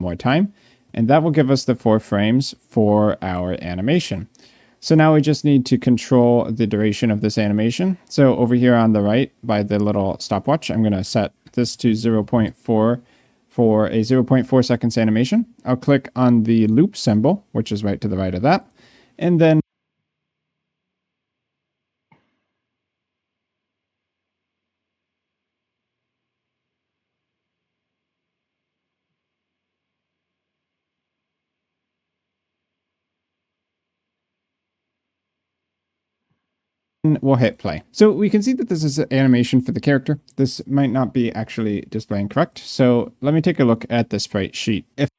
more time, and that will give us the 4 frames for our animation. So now we just need to control the duration of this animation. So over here on the right by the little stopwatch, I'm going to set this to 0.4 for a 0.4 seconds animation. I'll click on the loop symbol, which is right to the right of that, and then we'll hit play. So we can see that this is an animation for the character. This might not be actually displaying correct. So let me take a look at the sprite sheet. If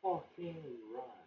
Fucking run.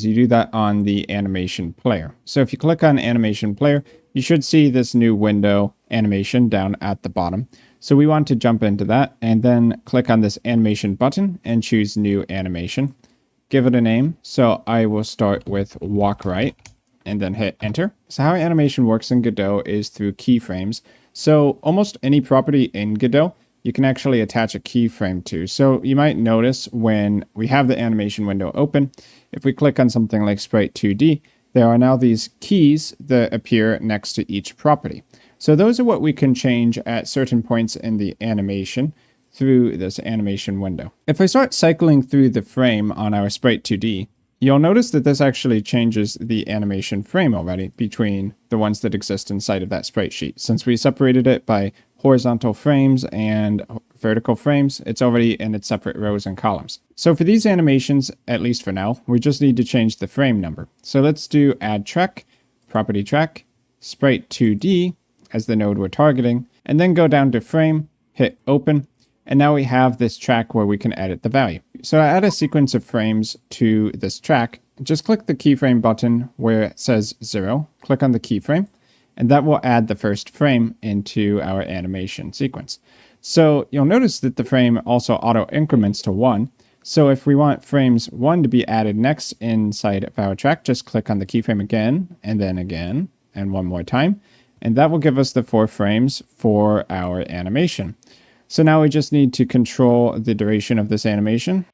you do that on the animation player. So if you click on animation player, you should see this new window animation down at the bottom. So we want to jump into that and then click on this animation button and choose new animation. Give it a name. So I will start with walk right and then hit enter. So how animation works in Godot is through keyframes. So almost any property in Godot, you can actually attach a keyframe to. So you might notice when we have the animation window open, if we click on something like Sprite 2D, there are now these keys that appear next to each property. So those are what we can change at certain points in the animation through this animation window. If I start cycling through the frame on our Sprite 2D, you'll notice that this actually changes the animation frame already between the ones that exist inside of that sprite sheet. Since we separated it by horizontal frames and vertical frames, it's already in its separate rows and columns. So for these animations, at least for now, we just need to change the frame number. So let's do add track, property track, sprite 2D as the node we're targeting, and then go down to frame, hit open, and now we have this track where we can edit the value. So to add a sequence of frames to this track, just click the keyframe button where it says 0, click on the keyframe, and that will add the first frame into our animation sequence. So you'll notice that the frame also auto increments to 1. So if we want frames 1 to be added next inside of our track, just click on the keyframe again, and one more time. And that will give us the 4 frames for our animation. So now we just need to control the duration of this animation.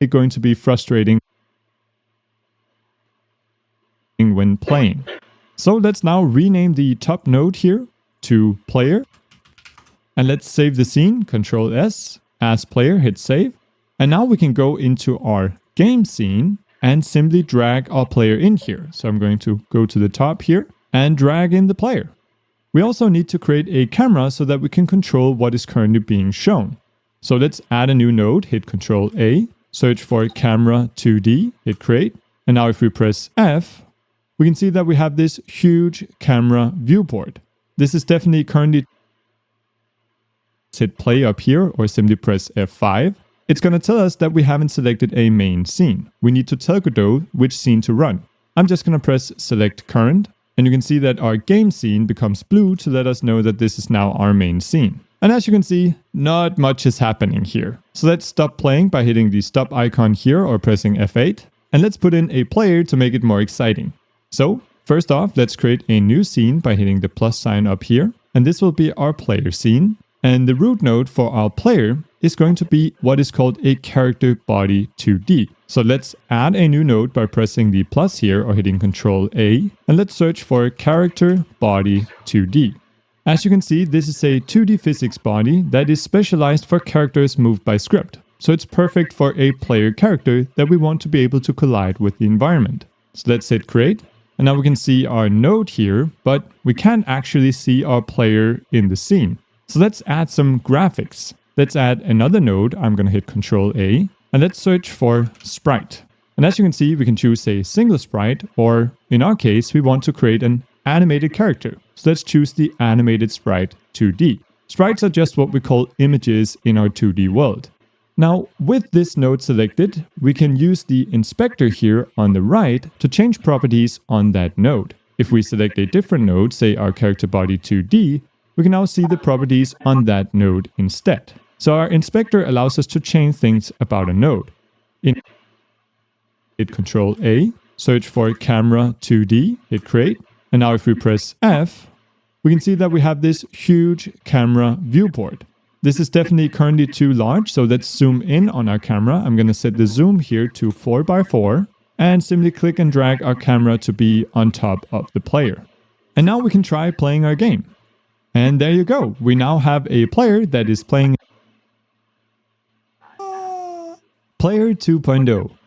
going to be frustrating when playing. So let's now rename the top node here to player. And let's save the scene, Control S, as player, hit save. And now we can go into our game scene and simply drag our player in here. So I'm going to go to the top here and drag in the player. We also need to create a camera so that we can control what is currently being shown. So let's add a new node, hit Control A, search for camera 2D, hit create. And now if we press F, we can see that we have this huge camera viewport. This is definitely currently, hit play up here or simply press F5. It's going to tell us that we haven't selected a main scene. We need to tell Godot which scene to run. I'm just going to press select current, and you can see that our game scene becomes blue to let us know that this is now our main scene. And as you can see, not much is happening here. So let's stop playing by hitting the stop icon here or pressing F8. And let's put in a player to make it more exciting. So first off, let's create a new scene by hitting the plus sign up here. And this will be our player scene. And the root node for our player is going to be what is called a character body 2D. So let's add a new node by pressing the plus here or hitting Control A. And let's search for character body 2D. As you can see, this is a 2D physics body that is specialized for characters moved by script. So it's perfect for a player character that we want to be able to collide with the environment. So let's hit create. And now we can see our node here, but we can't actually see our player in the scene. So let's add some graphics. Let's add another node. I'm going to hit Control A. And let's search for sprite. And as you can see, we can choose a single sprite, or in our case, we want to create an animated character. So let's choose the animated sprite 2D. Sprites are just what we call images in our 2D world. Now, with this node selected, we can use the inspector here on the right to change properties on that node. If we select a different node, say our character body 2D, we can now see the properties on that node instead. So our inspector allows us to change things about a node. Hit Control A, search for camera 2D, hit create. And now if we press F, we can see that we have this huge camera viewport. This is definitely currently too large, so let's zoom in on our camera. I'm going to set the zoom here to 4x4 and simply click and drag our camera to be on top of the player. And now we can try playing our game. And there you go. We now have a player that is playing Player 2.0.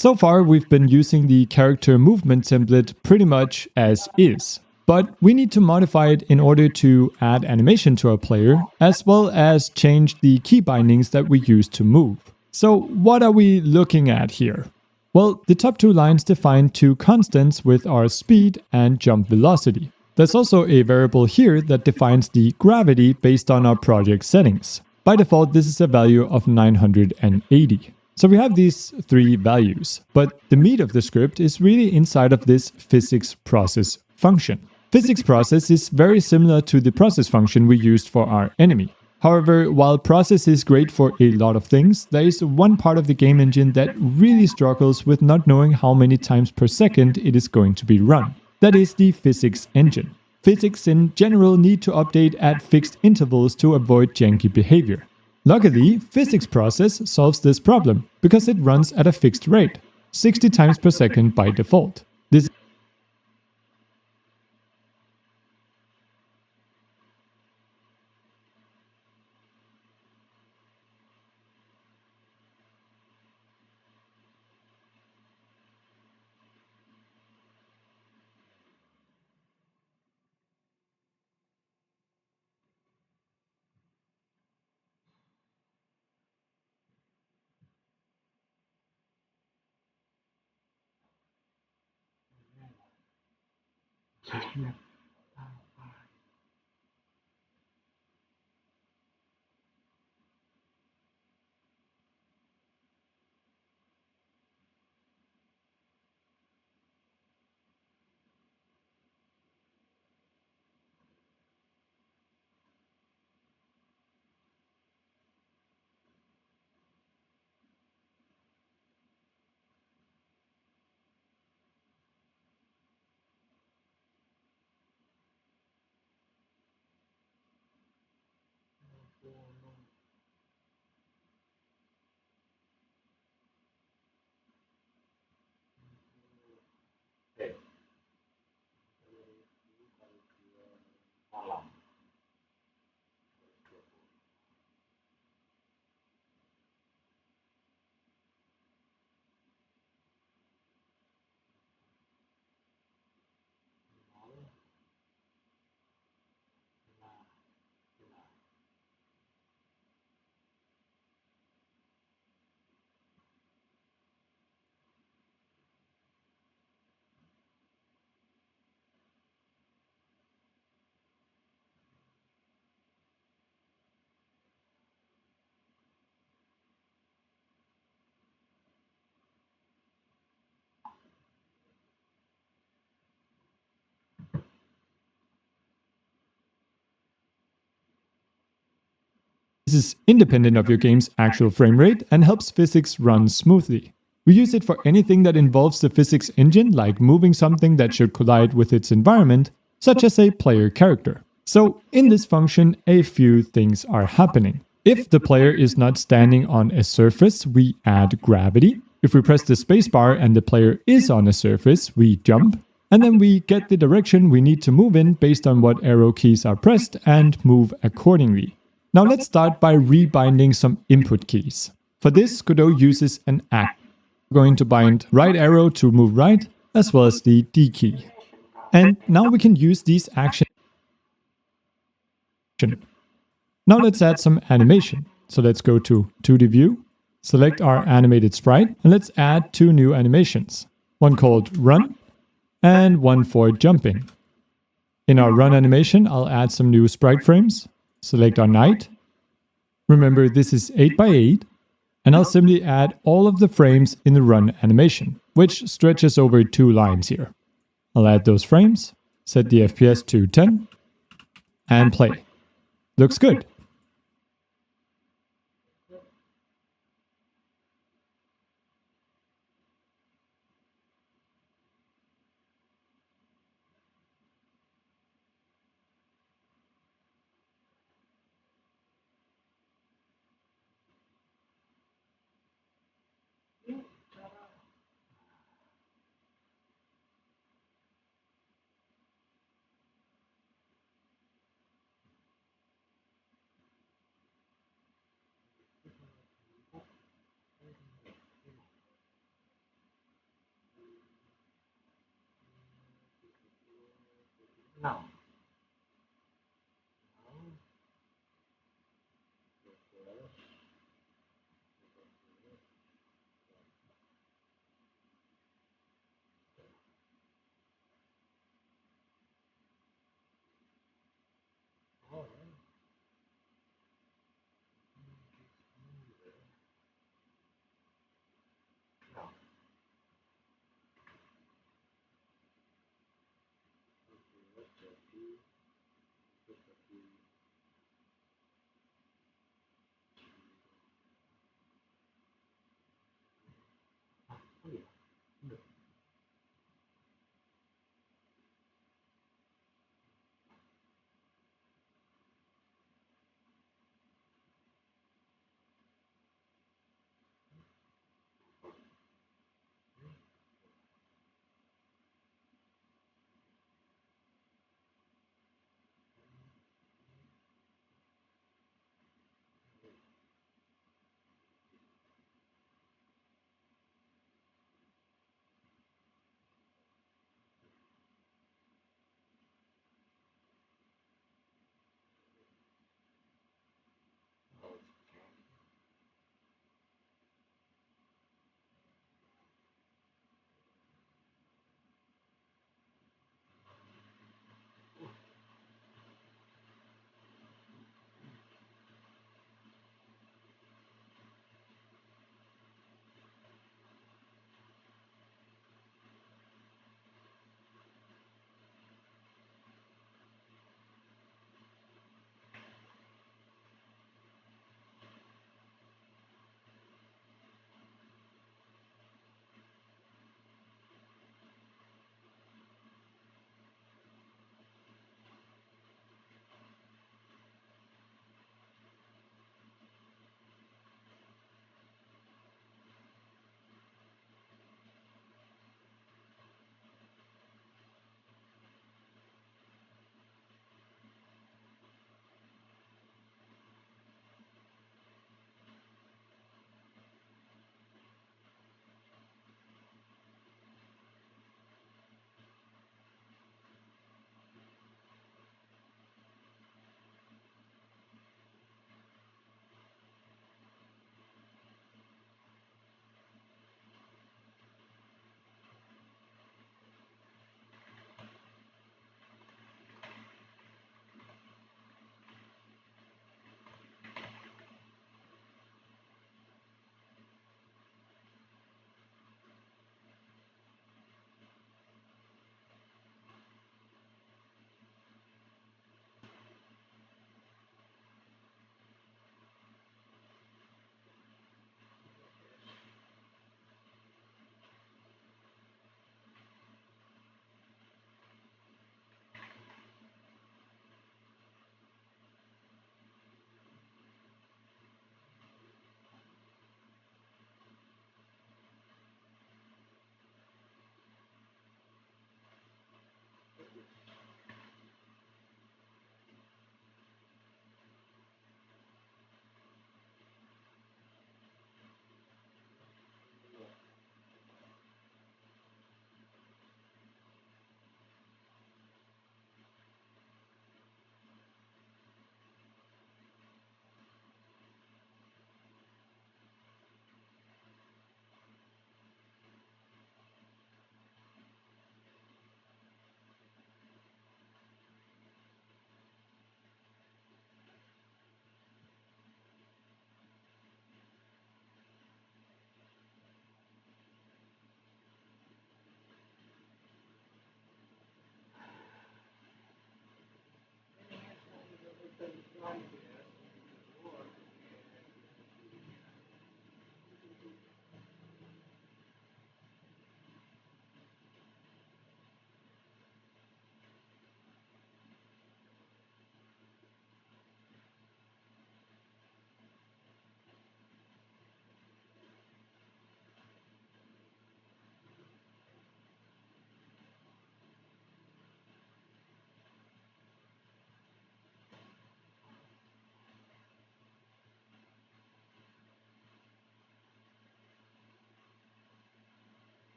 So far, we've been using the character movement template pretty much as is. But we need to modify it in order to add animation to our player, as well as change the key bindings that we use to move. So what are we looking at here? Well, the top two lines define two constants with our speed and jump velocity. There's also a variable here that defines the gravity based on our project settings. By default, this is a value of 980. So we have these three values, but the meat of the script is really inside of this physics process function. Physics process is very similar to the process function we used for our enemy. However, while process is great for a lot of things, there is one part of the game engine that really struggles with not knowing how many times per second it is going to be run. That is the physics engine. Physics in general need to update at fixed intervals to avoid janky behavior. Luckily, physics process solves this problem because it runs at a fixed rate, 60 times per second by default. This Oke. Malam. is independent of your game's actual frame rate and helps physics run smoothly. We use it for anything that involves the physics engine, like moving something that should collide with its environment, such as a player character. So, in this function, a few things are happening. If the player is not standing on a surface, we add gravity. If we press the spacebar and the player is on a surface, we jump. And then we get the direction we need to move in based on what arrow keys are pressed and move accordingly. Now let's start by rebinding some input keys. For this, Godot uses an act. We're going to bind right arrow to move right, as well as the D key. And now we can use these actions. Now let's add some animation. So let's go to 2D view, select our animated sprite, and let's add two new animations. One called run, and one for jumping. In our run animation, I'll add some new sprite frames, select our knight. Remember, this is 8x8, and I'll simply add all of the frames in the run animation, which stretches over 2 lines here. I'll add those frames, set the FPS to 10, and play. Looks good. Enam. Oh iya, bener.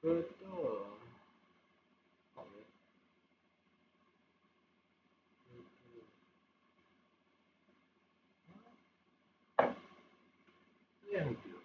betul. Oke. Yang di sana.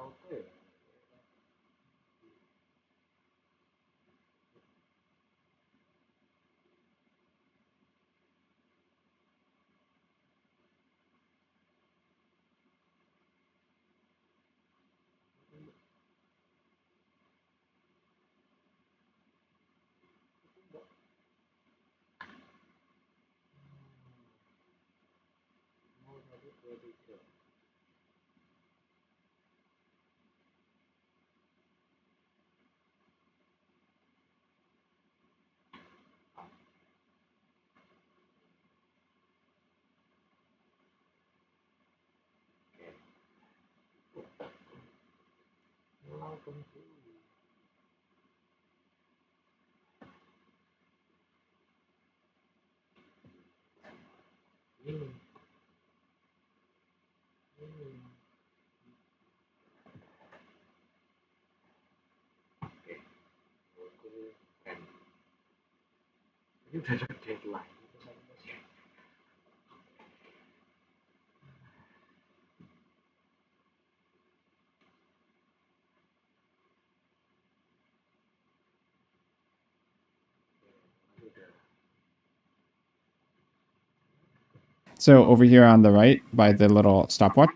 Oke. Mau satu dua tiga. Langsung ini. Ini. Oke. Oke. Keren. Ini udah ada deadline. So over here on the right by the little stopwatch,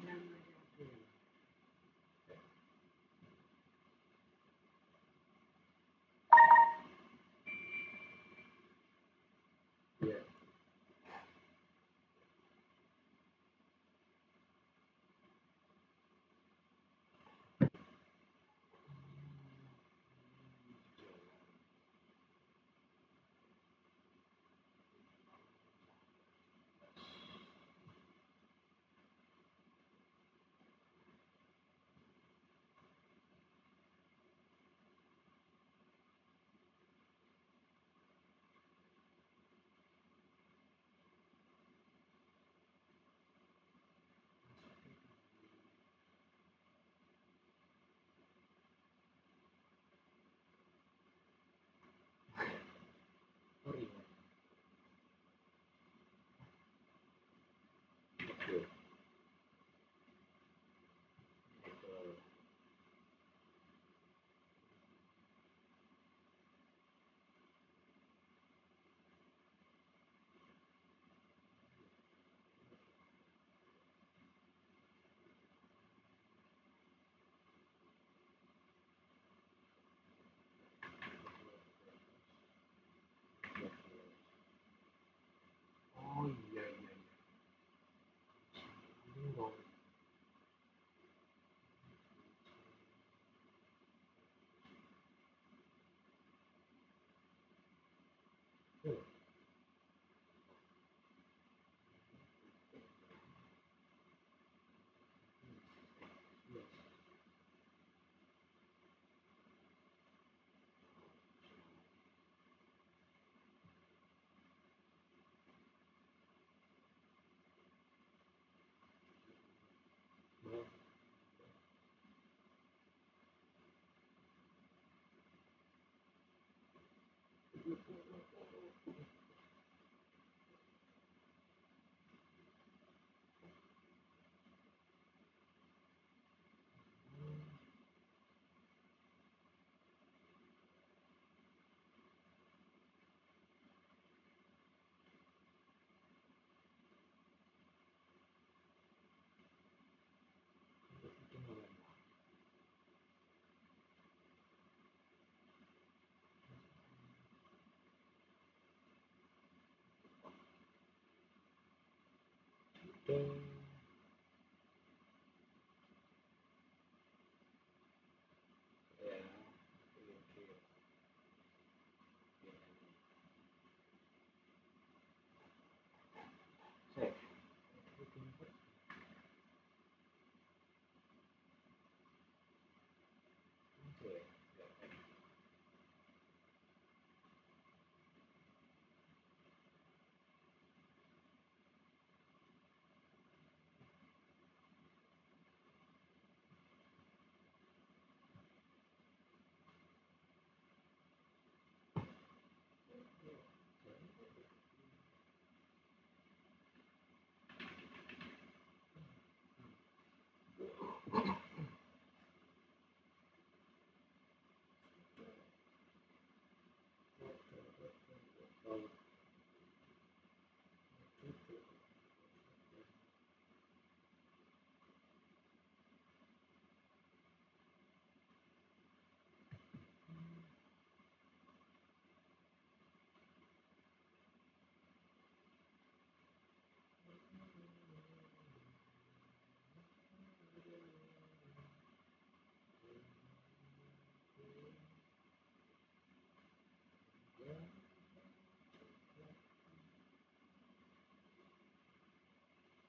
Iya.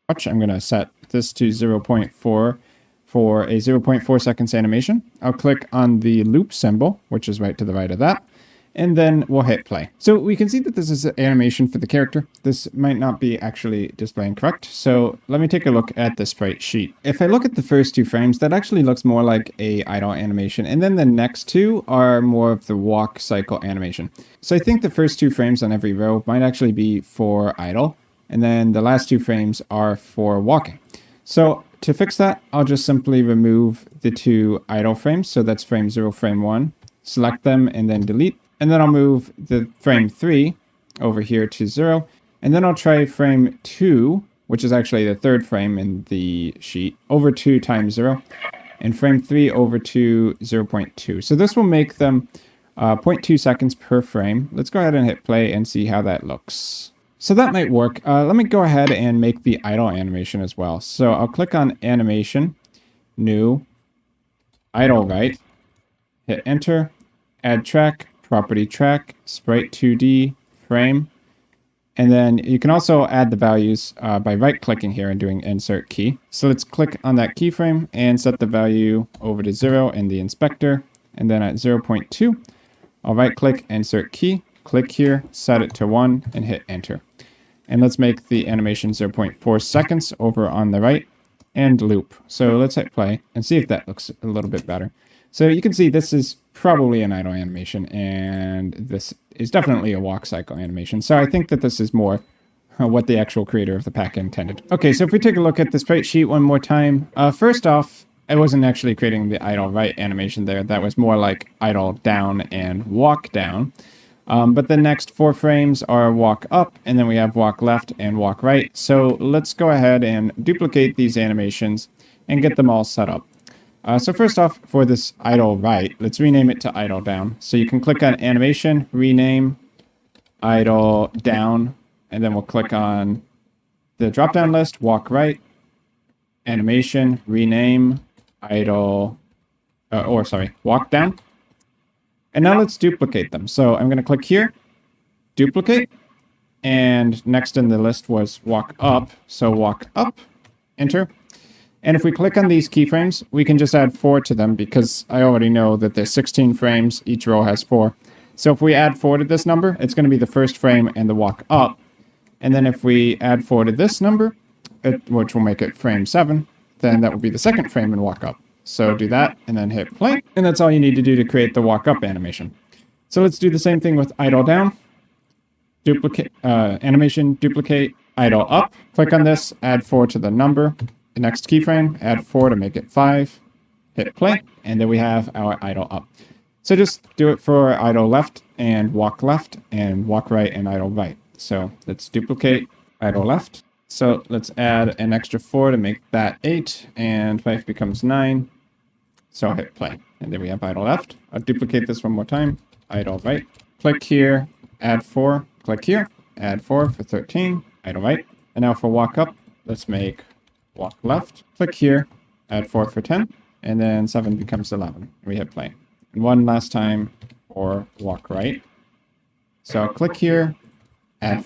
watch. I'm going to set this to 0.4 for a 0.4 seconds animation. I'll click on the loop symbol, which is right to the right of that, and then we'll hit play. So we can see that this is an animation for the character. This might not be actually displaying correct. So let me take a look at the sprite sheet. If I look at the first 2 frames, that actually looks more like a idle animation. And then the next 2 are more of the walk cycle animation. So I think the first 2 frames on every row might actually be for idle. And then the last 2 frames are for walking. So to fix that, I'll just simply remove the 2 idle frames. So that's frame 0, frame 1. Select them and then delete. And then I'll move the frame 3 over here to 0. And then I'll try frame 2, which is actually the 3rd frame in the sheet, over 2 times 0. And frame 3 over to 0.2. So this will make them 0.2 seconds per frame. Let's go ahead and hit play and see how that looks. So that might work. Let me go ahead and make the idle animation as well. So I'll click on animation, new, idle right, hit enter, add track, property track, sprite 2D, frame. And then you can also add the values by right clicking here and doing insert key. So let's click on that keyframe and set the value over to 0 in the inspector. And then at 0.2, I'll right click, insert key, click here, set it to 1 and hit enter. And let's make the animation 0.4 seconds over on the right and loop. So let's hit play and see if that looks a little bit better. So you can see this is probably an idle animation and this is definitely a walk cycle animation. So I think that this is more what the actual creator of the pack intended. Okay, so if we take a look at the sprite sheet one more time, first off, I wasn't actually creating the idle right animation there. That was more like idle down and walk down. But the next 4 frames are walk up, and then we have walk left and walk right. So let's go ahead and duplicate these animations and get them all set up. So first off, for this idle right, let's rename it to idle down. So you can click on animation, rename, idle down, and then we'll click on the drop-down list, walk right, animation, rename, idle, walk down. And now let's duplicate them. So I'm going to click here, duplicate, and next in the list was walk up. So walk up, enter. And if we click on these keyframes, we can just add 4 to them because I already know that there's 16 frames, each row has 4. So if we add 4 to this number, it's going to be the first frame and the walk up. And then if we add 4 to this number, which will make it frame 7, then that will be the second frame and walk up. So do that and then hit play. And that's all you need to do to create the walk up animation. So let's do the same thing with idle down. Duplicate animation, duplicate, idle up. Click on this, add 4 to the number. The next keyframe, add 4 to make it 5. Hit play, and then we have our idle up. So just do it for idle left and walk right and idle right. So let's duplicate idle left. So let's add an extra 4 to make that 8, and 5 becomes 9. So I'll hit play. And then we have idle left. I'll duplicate this one more time. Idle right. Click here, add 4. Click here, add 4 for 13. Idle right. And now for walk up, let's make walk left. Click here, add 4 for 10. And then 7 becomes 11. And we hit play. And one last time for walk right. So I'll click here, add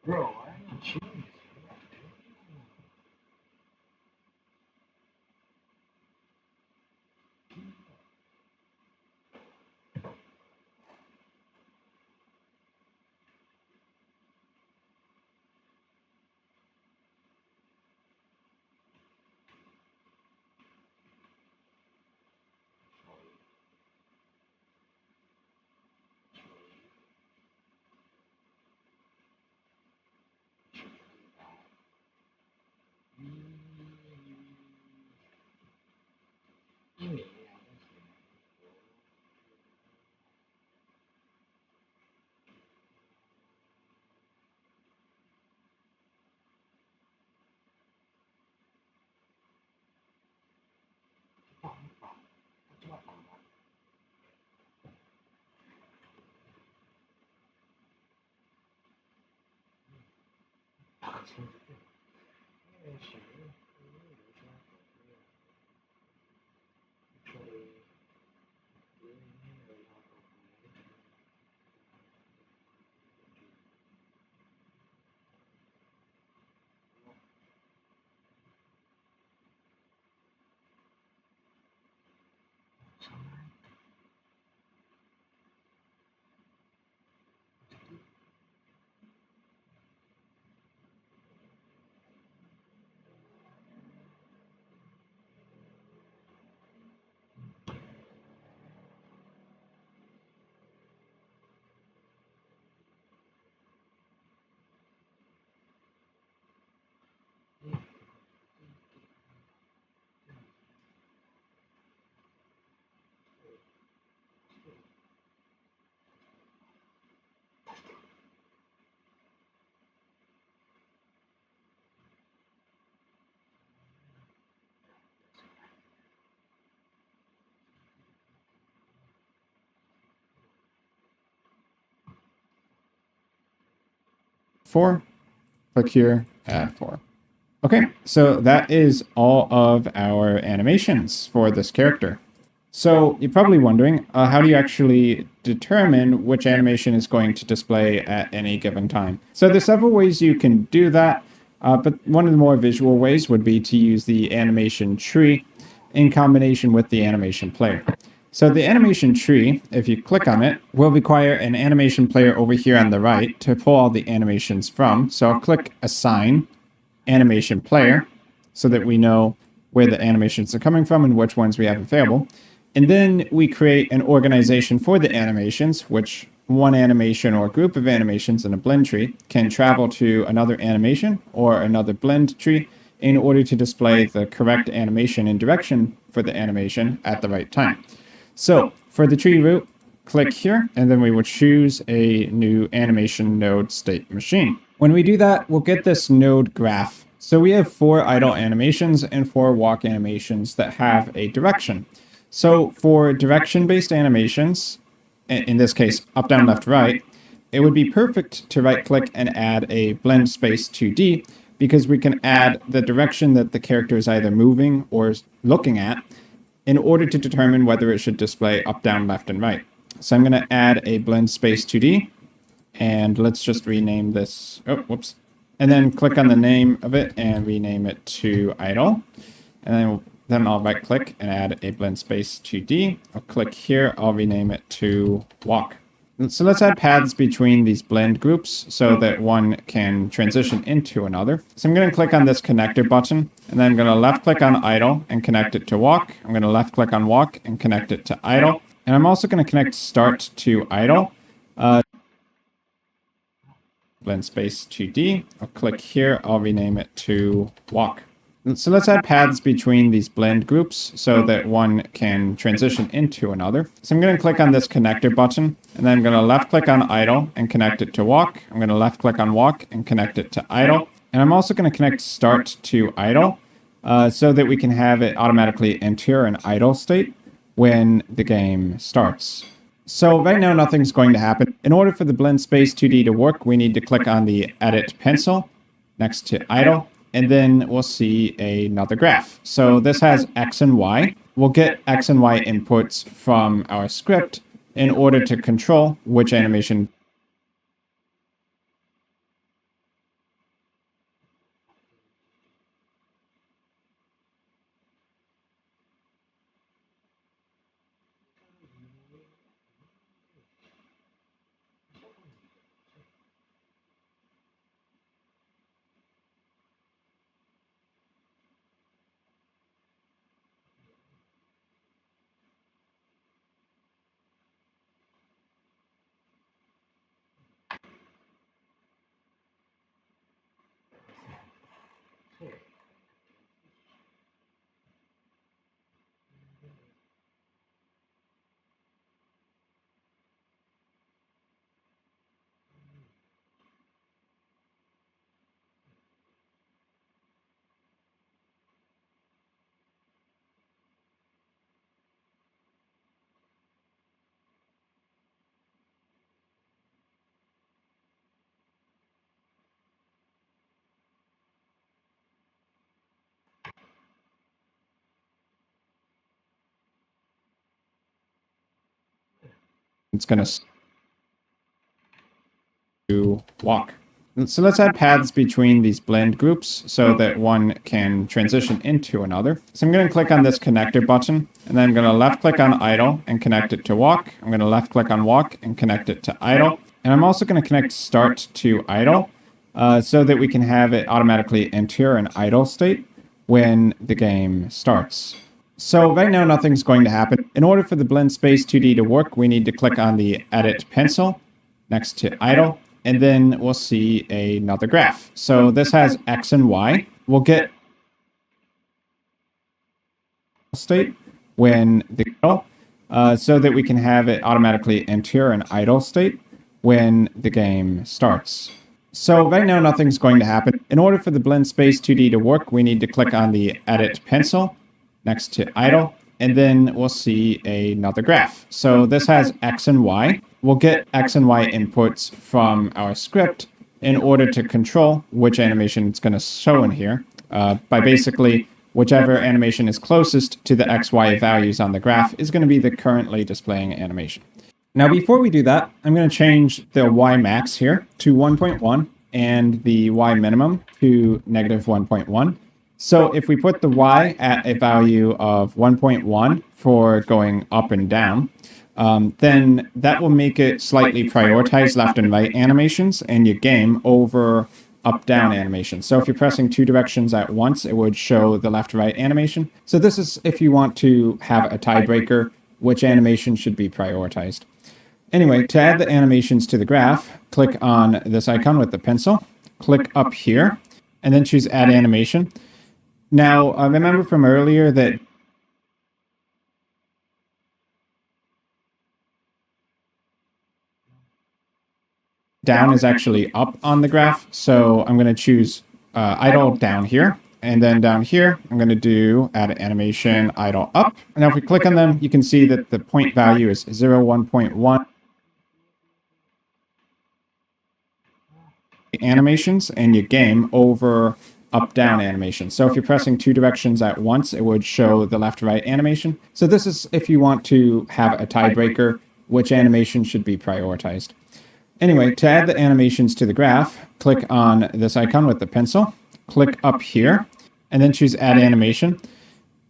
Bro, I'm a genius. Ini Four. Click here, add four. Okay, so that is all of our animations for this character. So you're probably wondering, how do you actually determine which animation is going to display at any given time? So there's several ways you can do that, but one of the more visual ways would be to use the animation tree in combination with the animation player. So the animation tree, if you click on it, will require an animation player over here on the right to pull all the animations from. So I'll click Assign Animation Player so that we know where the animations are coming from and which ones we have available. And then we create an organization for the animations, which one animation or group of animations in a blend tree can travel to another animation or another blend tree in order to display the correct animation and direction for the animation at the right time. So for the tree root, click here, and then we will choose a new animation node state machine. When we do that, we'll get this node graph. So we have 4 idle animations and 4 walk animations that have a direction. So for direction-based animations, in this case, up, down, left, right, it would be perfect to right-click and add a blend space 2D because we can add the direction that the character is either moving or looking at in order to determine whether it should display up, down, left, and right. So I'm going to add a blend space 2D, and let's just rename this. Oh, whoops. And then click on the name of it and rename it to idle. And then I'll right click and add a blend space 2D. I'll click here, I'll rename it to walk. So let's add paths between these blend groups so that one can transition into another. So I'm going to click on this connector button, and then I'm going to left click on idle and connect it to walk. I'm going to left click on walk and connect it to idle. And I'm also going to connect start to idle. Blend space 2D. I'll click here, I'll rename it to walk. So let's add paths between these blend groups so that one can transition into another. So I'm going to click on this connector button, and then I'm going to left click on idle and connect it to walk. I'm going to left click on walk and connect it to idle. And I'm also going to connect start to idle so that we can have it automatically enter an idle state when the game starts. So right now nothing's going to happen. In order for the blend space 2D to work, we need to click on the edit pencil next to idle, and then we'll see another graph. So this has X and Y. We'll get X and Y inputs from our script in order to control which animation it's going to walk. So let's add paths between these blend groups so that one can transition into another. So I'm going to click on this connector button, and then I'm going to left click on idle and connect it to walk. I'm going to left click on walk and connect it to idle. And I'm also going to connect start to idle so that we can have it automatically enter an idle state when the game starts. So right now nothing's going to happen. In order for the blend space 2D to work, we need to click on the edit pencil next to idle, and then we'll see another graph. So this has X and Y. We'll get state when the so that we can have it automatically enter an idle state when the game starts. So right now nothing's going to happen. In order for the blend space 2D to work, we need to click on the edit pencil next to idle, and then we'll see another graph. So this has X and Y. We'll get X and Y inputs from our script in order to control which animation it's going to show in here by basically whichever animation is closest to the XY values on the graph is going to be the currently displaying animation. Now, before we do that, I'm going to change the Y max here to 1.1 and the Y minimum to negative 1.1. So if we put the Y at a value of 1.1 for going up and down, then that will make it slightly prioritize left and right animations in your game over up-down animation. So if you're pressing two directions at once, it would show the left-right animation. So this is if you want to have a tiebreaker, which animation should be prioritized. Anyway, to add the animations to the graph, click on this icon with the pencil, click up here, and then choose Add Animation. Now, remember from earlier that down is actually up on the graph, so I'm going to choose idle down here, and then down here, I'm going to do add animation idle up. Now, if we click on them, you can see that the point value is 0, 1.1. Animations in your game over up-down animation. So if you're pressing two directions at once, it would show the left-right animation. So this is if you want to have a tiebreaker, which animation should be prioritized. Anyway, to add the animations to the graph, click on this icon with the pencil, click up here, and then choose Add Animation.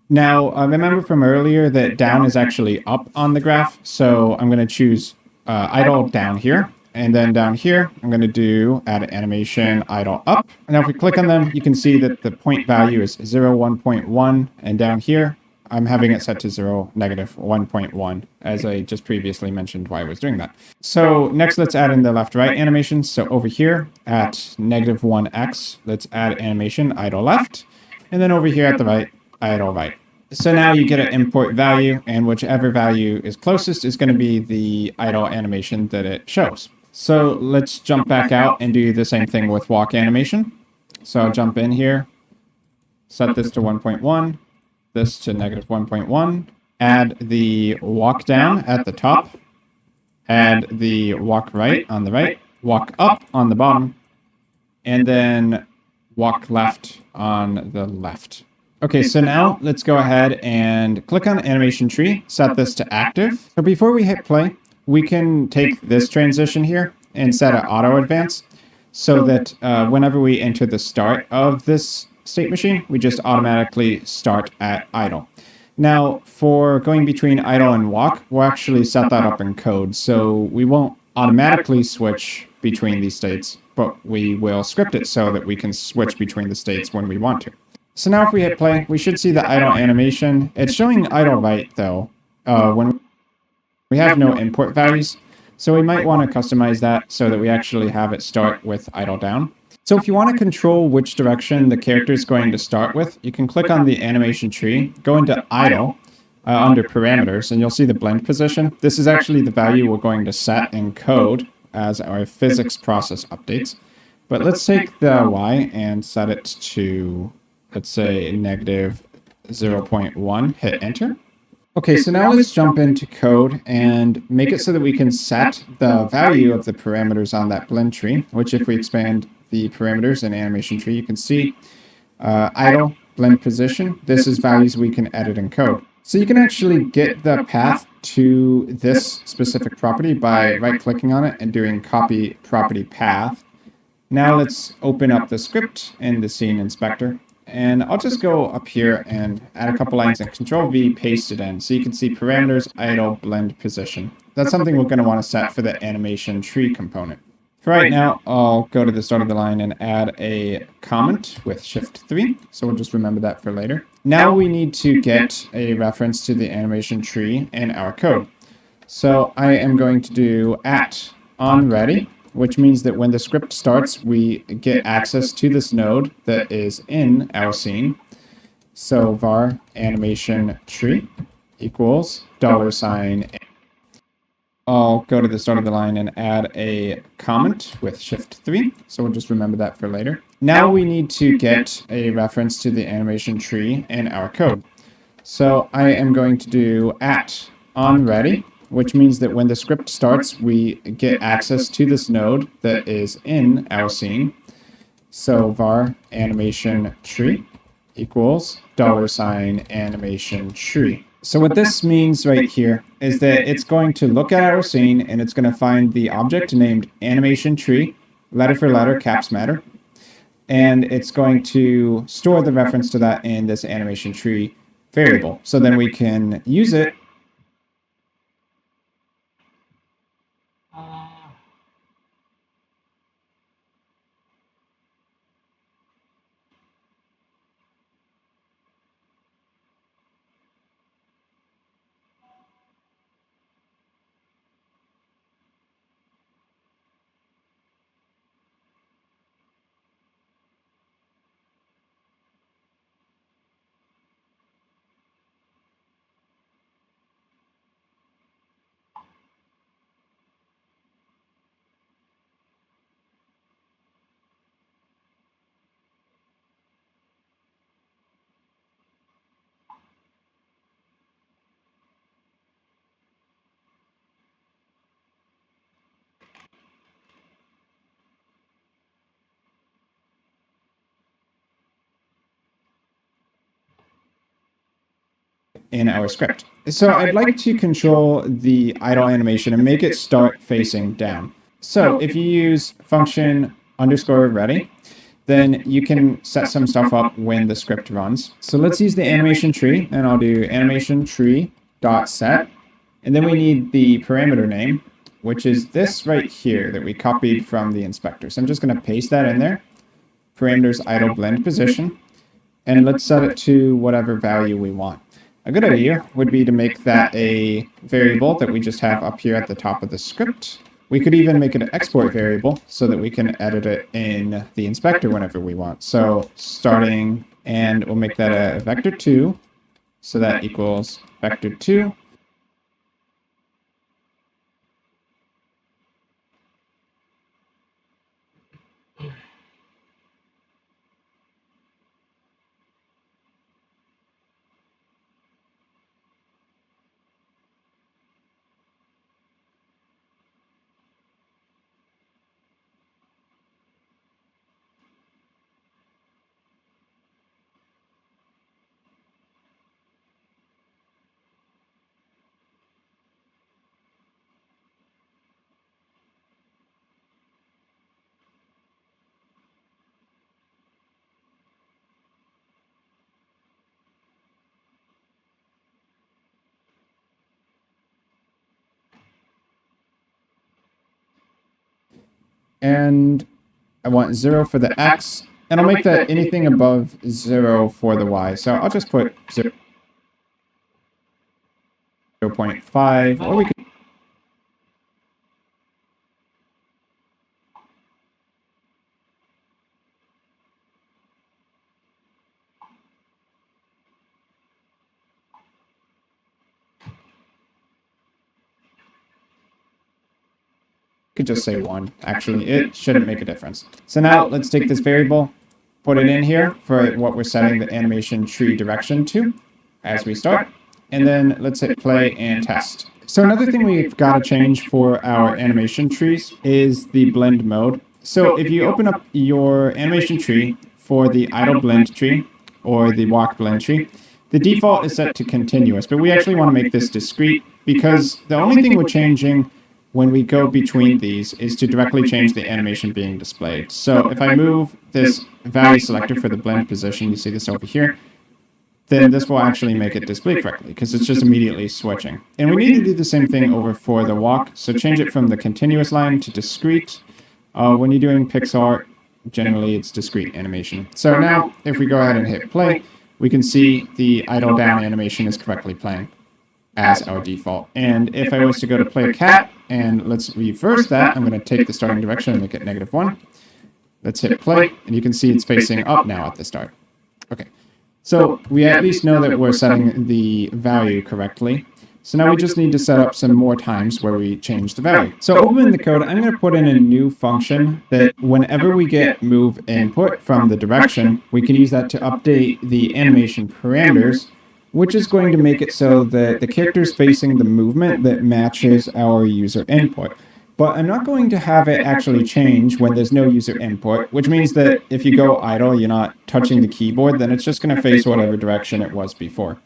Now, remember from earlier that down is actually up on the graph, so I'm going to choose idle down here. And then down here, I'm going to do add animation idle up. Now, if we click on them, you can see that the point value is 0, 1.1. And down here, I'm having it set to 0, negative 1.1, as I just previously mentioned why I was doing that. So next, let's add in the left-right animations. So over here at negative 1x, let's add animation idle left. And then over here at the right, idle right. So now you get an import value, and whichever value is closest is going to be the idle animation that it shows. So let's jump back out and do the same thing with walk animation. So I'll jump in here, set this to 1.1, this to negative 1.1, add the walk down at the top, add the walk right on the right, walk up on the bottom, and then walk left on the left. Okay, so now let's go ahead and click on animation tree, set this to active. So before we hit play, we can take this transition here and set an auto advance so that whenever we enter the start of this state machine, we just automatically start at idle. Now, for going between idle and walk, we'll actually set that up in code. So we won't automatically switch between these states, but we will script it so that we can switch between the states when we want to. So now if we hit play, we should see the idle animation. It's showing idle right, though, when we have no input values. So we might want to customize that so that we actually have it start with idle down. So if you want to control which direction the character is going to start with, you can click on the animation tree, go into idle under parameters, and you'll see the blend position. This is actually the value we're going to set in code as our physics process updates. But let's take the Y and set it to, let's say, negative 0.1, hit enter. Okay, so now let's jump into code and make it so that we can set the value of the parameters on that blend tree, which if we expand the parameters in animation tree, you can see idle, blend position. This is values we can edit in code. So you can actually get the path to this specific property by right-clicking on it and doing copy property path. Now let's open up the script in the scene inspector. And I'll just go up here and add a couple lines and Control V, paste it in. So you can see parameters, idle, blend position. That's something we're going to want to set for the animation tree component. For right now, I'll go to the start of the line and add a comment with Shift 3. So we'll just remember that for later. Now we need to get a reference to the animation tree in our code. So I am going to do @onReady, which means that when the script starts, we get access to this node that is in our scene. So var animation tree equals $. I'll go to the start of the line and add a comment with Shift 3. So we'll just remember that for later. Now we need to get a reference to the animation tree in our code. So I am going to do @onReady, which means that when the script starts, we get access to this node that is in our scene. So var animation tree equals $animation tree. So what this means right here is that it's going to look at our scene and it's going to find the object named animation tree, letter for letter, caps matter, and it's going to store the reference to that in this animation tree variable. So then we can use it in our script. So I'd like to control the idle animation and make it start facing down. So if you use function _ready, then you can set some stuff up when the script runs. So let's use the animation tree, and I'll do animation tree dot set, and then we need the parameter name, which is this right here that we copied from the inspector. So I'm just going to paste that in there. Parameters idle blend position, and let's set it to whatever value we want. A good idea would be to make that a variable that we just have up here at the top of the script. We could even make it an export variable so that we can edit it in the inspector whenever we want. So starting, and we'll make that a vector2. So that equals vector2. And I want 0 for the x, and I'll make that anything above 0 for the y. So I'll just put 0.5, or we could just say 1. Actually, it shouldn't make a difference. So now let's take this variable, put it in here for what we're setting the animation tree direction to as we start, and then let's hit play and test. So another thing we've got to change for our animation trees is the blend mode. So if you open up your animation tree for the idle blend tree or the walk blend tree, the default is set to continuous, but we actually want to make this discrete. because the only thing we're changing when we go between these is to directly change the animation being displayed. So if I move this value selector for the blend position, you see this over here, then this will actually make it display correctly because it's just immediately switching. And we need to do the same thing over for the walk. So change it from the continuous line to discrete. When you're doing pixel art, generally it's discrete animation. So now if we go ahead and hit play, we can see the idle down animation is correctly playing as our default. And if I was to go to play cat, and let's reverse that, I'm going to take the starting direction and make it -1. Let's hit play, and you can see it's facing up now at the start. Okay, so we at least know that we're setting the value correctly. So now we just need to set up some more times where we change the value. So over in the code, I'm going to put in a new function that whenever we get move input from the direction, we can use that to update the animation parameters, which is going to make it so that the character is facing the movement that matches our user input. But I'm not going to have it actually change when there's no user input, which means that if you go idle, you're not touching the keyboard, then it's just going to face whatever direction it was before.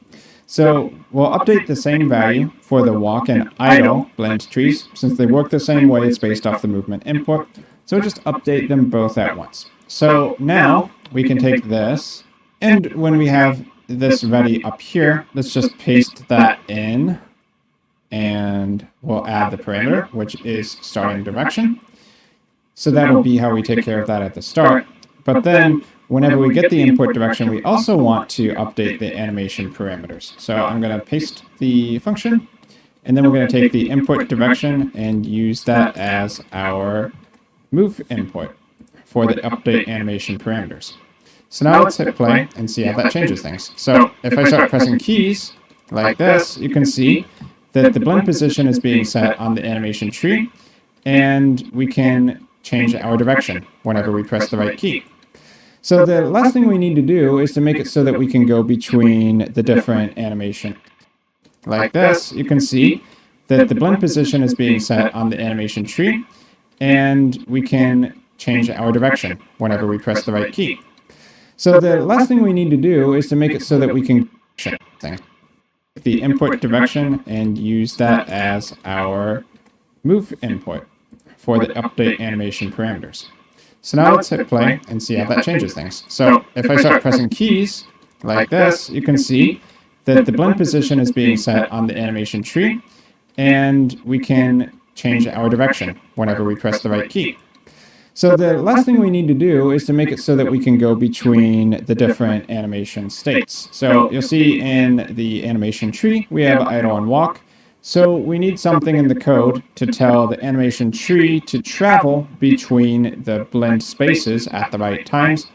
So we'll update the same value for the walk and idle blend trees. Since they work the same way, it's based off the movement input. So just update them both at once. So now we can take this, and when we have this ready up here, let's just paste that in, and we'll add the parameter, which is starting direction. So that'll be how we take care of that at the start. But then whenever we get the input direction, we also want to update the animation parameters. So I'm going to paste the function, and then we're going to take the input direction and use that as our move input for the update animation parameters. So now let's hit play and see how that changes things. So if I start pressing keys like this, you can see that the blend position is being set on the animation tree, and we can change our direction whenever we press the right key. So the last thing we need to do is to make it so that we can go between the different animation. Like this, you can see that the blend position is being set on the animation tree, and we can change our direction whenever we press the right key. So the last thing we need to do is to make it so that we can change things. The input direction and use that as our move input for the update animation parameters. So now let's hit play and see how that changes things. So if I start pressing keys like this, you can see that the blend position is being set on the animation tree, and we can change our direction whenever we press the right key. So the last thing we need to do is to make it so that we can go between the different animation states. So you'll see in the animation tree, we have idle and walk. So we need something in the code to tell the animation tree to travel between the blend spaces at the right times.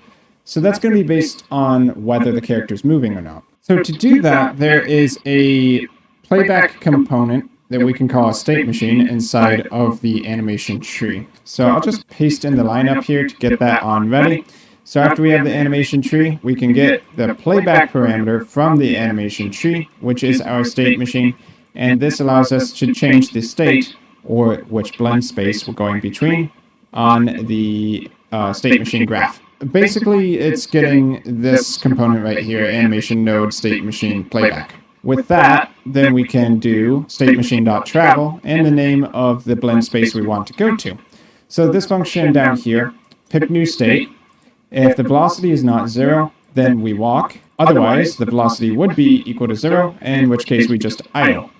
So that's going to be based on whether the character is moving or not. So to do that, there is a playback component that we can call a state machine inside of the animation tree. So I'll just paste in the line up here to get that on ready. So after we have the animation tree, we can get the playback parameter from the animation tree, which is our state machine. And this allows us to change the state, or which blend space we're going between, on the state machine graph. Basically, it's getting this component right here, animation node state machine playback. With that, then we can do state machine.travel and the name of the blend space we want to go to. So this function down here, pick new state. If the velocity is not 0, then we walk. Otherwise, the velocity would be equal to 0, in which case we just idle.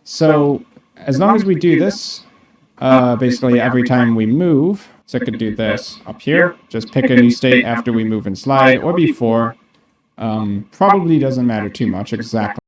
So as long as we do this, basically every time we move, so I could do this up here, just pick a new state after we move and slide, or before. Probably doesn't matter too much exactly.